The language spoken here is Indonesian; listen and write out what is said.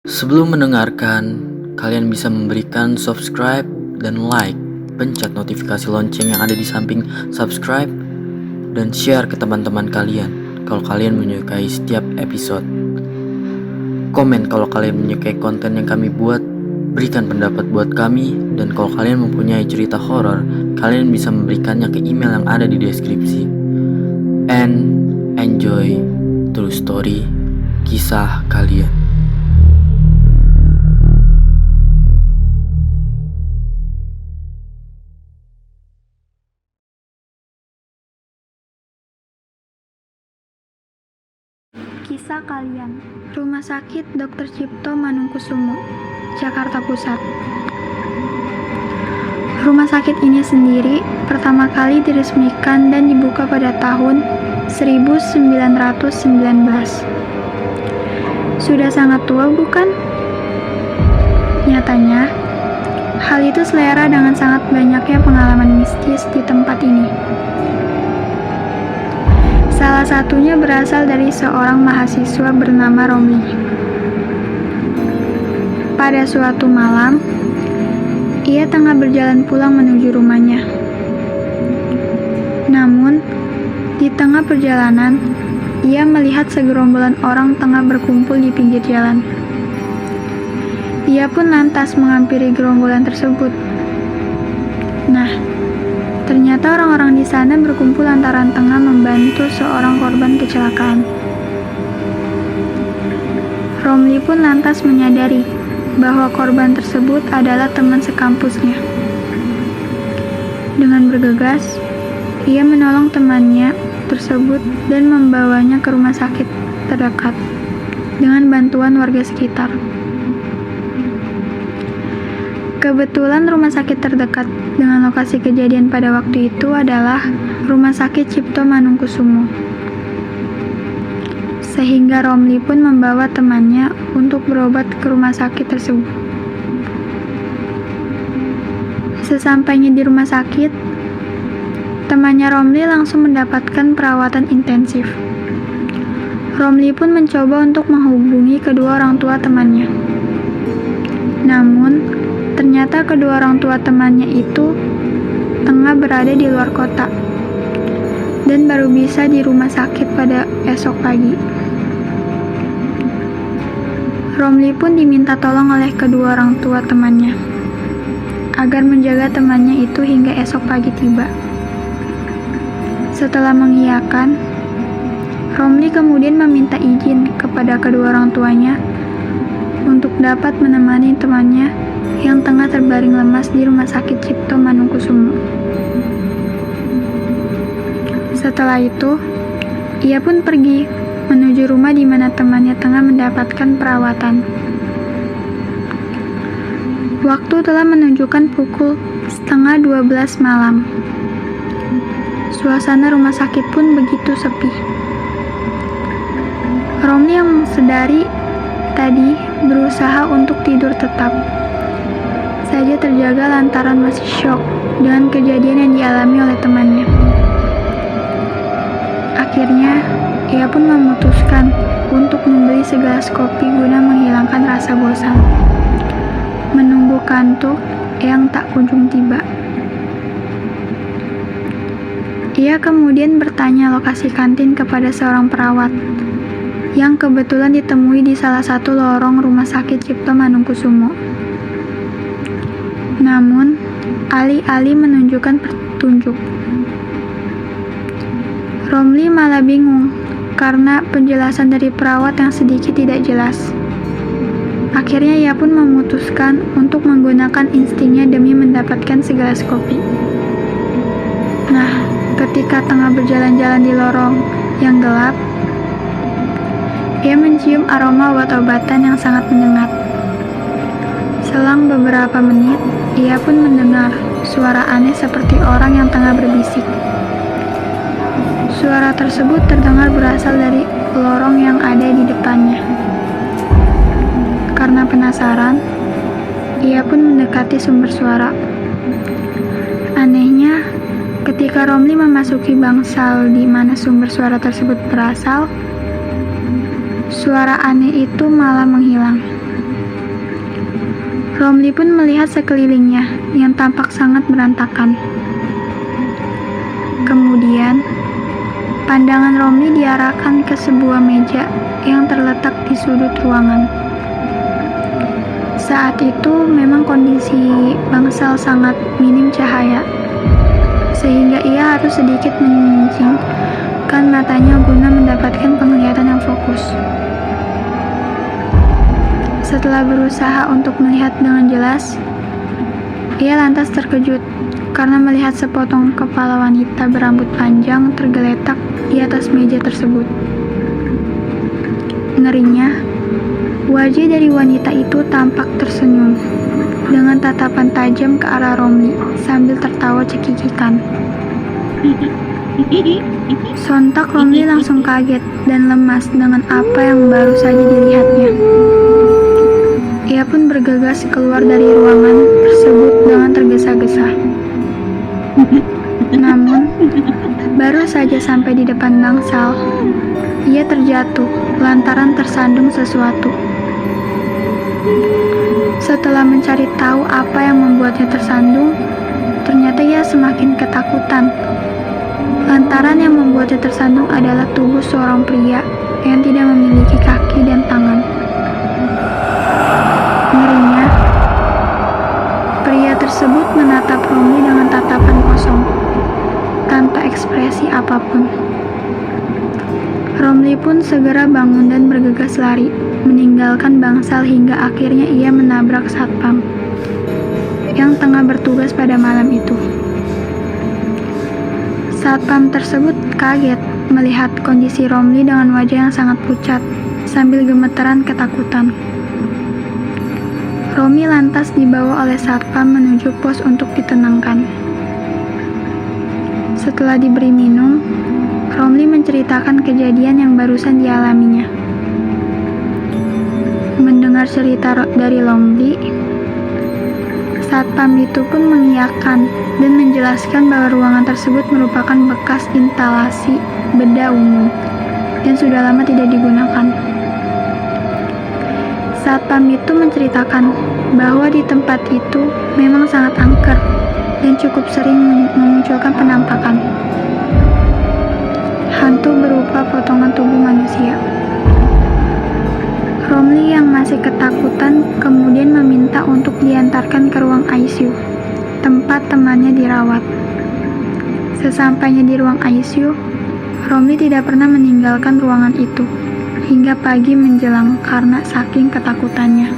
Sebelum mendengarkan, kalian bisa memberikan subscribe dan like, pencet notifikasi lonceng yang ada di samping subscribe, dan share ke teman-teman kalian kalau kalian menyukai setiap episode. Komen kalau kalian menyukai konten yang kami buat, berikan pendapat buat kami, dan kalau kalian mempunyai cerita horor, kalian bisa memberikannya ke email yang ada di deskripsi. And enjoy true story kisah kalian. Kisah kalian. Rumah Sakit Dr. Cipto Manungkusumo, Jakarta Pusat. Rumah sakit ini sendiri pertama kali diresmikan dan dibuka pada tahun 1919. Sudah sangat tua, bukan? Nyatanya, hal itu selera dengan sangat banyaknya pengalaman mistis di tempat ini. Salah satunya berasal dari seorang mahasiswa bernama Romli. Pada suatu malam, ia tengah berjalan pulang menuju rumahnya. Namun, di tengah perjalanan, ia melihat segerombolan orang tengah berkumpul di pinggir jalan. Ia pun lantas menghampiri gerombolan tersebut. Nah, ternyata orang-orang di sana berkumpul lantaran tengah membantu seorang korban kecelakaan. Romli pun lantas menyadari bahwa korban tersebut adalah teman sekampusnya. Dengan bergegas, ia menolong temannya tersebut dan membawanya ke rumah sakit terdekat dengan bantuan warga sekitar. Kebetulan rumah sakit terdekat dengan lokasi kejadian pada waktu itu adalah Rumah Sakit Cipto Manungkusumo. Sehingga Romli pun membawa temannya untuk berobat ke rumah sakit tersebut. Sesampainya di rumah sakit, temannya Romli langsung mendapatkan perawatan intensif. Romli pun mencoba untuk menghubungi kedua orang tua temannya. Namun, ternyata kedua orang tua temannya itu tengah berada di luar kota dan baru bisa di rumah sakit pada esok pagi. Romli pun diminta tolong oleh kedua orang tua temannya agar menjaga temannya itu hingga esok pagi tiba. Setelah mengiyakan, Romli kemudian meminta izin kepada kedua orang tuanya untuk dapat menemani temannya yang tengah terbaring lemas di Rumah Sakit Cipto Manungkusumo. Setelah itu, ia pun pergi menuju rumah di mana temannya tengah mendapatkan perawatan. Waktu telah menunjukkan pukul 11:30 malam. Suasana rumah sakit pun begitu sepi. Romli yang sedari tadi berusaha untuk tidur tetap saja terjaga lantaran masih syok dengan kejadian yang dialami oleh temannya. Akhirnya, ia pun memutuskan untuk membeli segelas kopi guna menghilangkan rasa bosan, menunggu kantuk yang tak kunjung tiba. Ia kemudian bertanya lokasi kantin kepada seorang perawat yang kebetulan ditemui di salah satu lorong Rumah Sakit Cipto Manungkusumo. Namun, alih-alih menunjukkan petunjuk, Romli malah bingung karena penjelasan dari perawat yang sedikit tidak jelas. Akhirnya ia pun memutuskan untuk menggunakan instingnya demi mendapatkan segelas kopi. Nah, ketika tengah berjalan-jalan di lorong yang gelap, ia mencium aroma obat-obatan yang sangat menyengat. Selang beberapa menit, ia pun mendengar suara aneh seperti orang yang tengah berbisik. Suara tersebut terdengar berasal dari lorong yang ada di depannya. Karena penasaran, ia pun mendekati sumber suara. Anehnya, ketika Romli memasuki bangsal di mana sumber suara tersebut berasal, suara aneh itu malah menghilang. Romli pun melihat sekelilingnya yang tampak sangat berantakan. Kemudian, pandangan Romli diarahkan ke sebuah meja yang terletak di sudut ruangan. Saat itu memang kondisi bangsal sangat minim cahaya, sehingga ia harus sedikit menyingsingkan matanya guna mendapatkan penglihatan yang fokus. Setelah berusaha untuk melihat dengan jelas, ia lantas terkejut karena melihat sepotong kepala wanita berambut panjang tergeletak di atas meja tersebut. Ngerinya, wajah dari wanita itu tampak tersenyum dengan tatapan tajam ke arah Romli sambil tertawa cekikikan. Sontak Romli langsung kaget dan lemas dengan apa yang baru saja dilihatnya. Ia pun bergegas keluar dari ruangan tersebut dengan tergesa-gesa. Namun, baru saja sampai di depan bangsal, ia terjatuh lantaran tersandung sesuatu. Setelah mencari tahu apa yang membuatnya tersandung, ternyata ia semakin ketakutan. Lantaran yang membuatnya tersandung adalah tubuh seorang pria yang tidak memiliki kaki dan tangan. Ngerinya, pria tersebut menatap Romli dengan tatapan kosong, tanpa ekspresi apapun. Romli pun segera bangun dan bergegas lari, meninggalkan bangsal hingga akhirnya ia menabrak satpam yang tengah bertugas pada malam itu. Satpam tersebut kaget melihat kondisi Romli dengan wajah yang sangat pucat, sambil gemeteran ketakutan. Romli lantas dibawa oleh satpam menuju pos untuk ditenangkan. Setelah diberi minum, Romli menceritakan kejadian yang barusan dialaminya. Mendengar cerita dari Romli, satpam itu pun mengiyakan dan menjelaskan bahwa ruangan tersebut merupakan bekas instalasi bedah umum dan sudah lama tidak digunakan. Satpam itu menceritakan bahwa di tempat itu memang sangat angker dan cukup sering memunculkan penampakan hantu berupa potongan tubuh manusia. Romli yang masih ketakutan kemudian meminta untuk diantarkan ke ruang ICU, tempat temannya dirawat. Sesampainya di ruang ICU, Romli tidak pernah meninggalkan ruangan itu hingga pagi menjelang karena saking ketakutannya.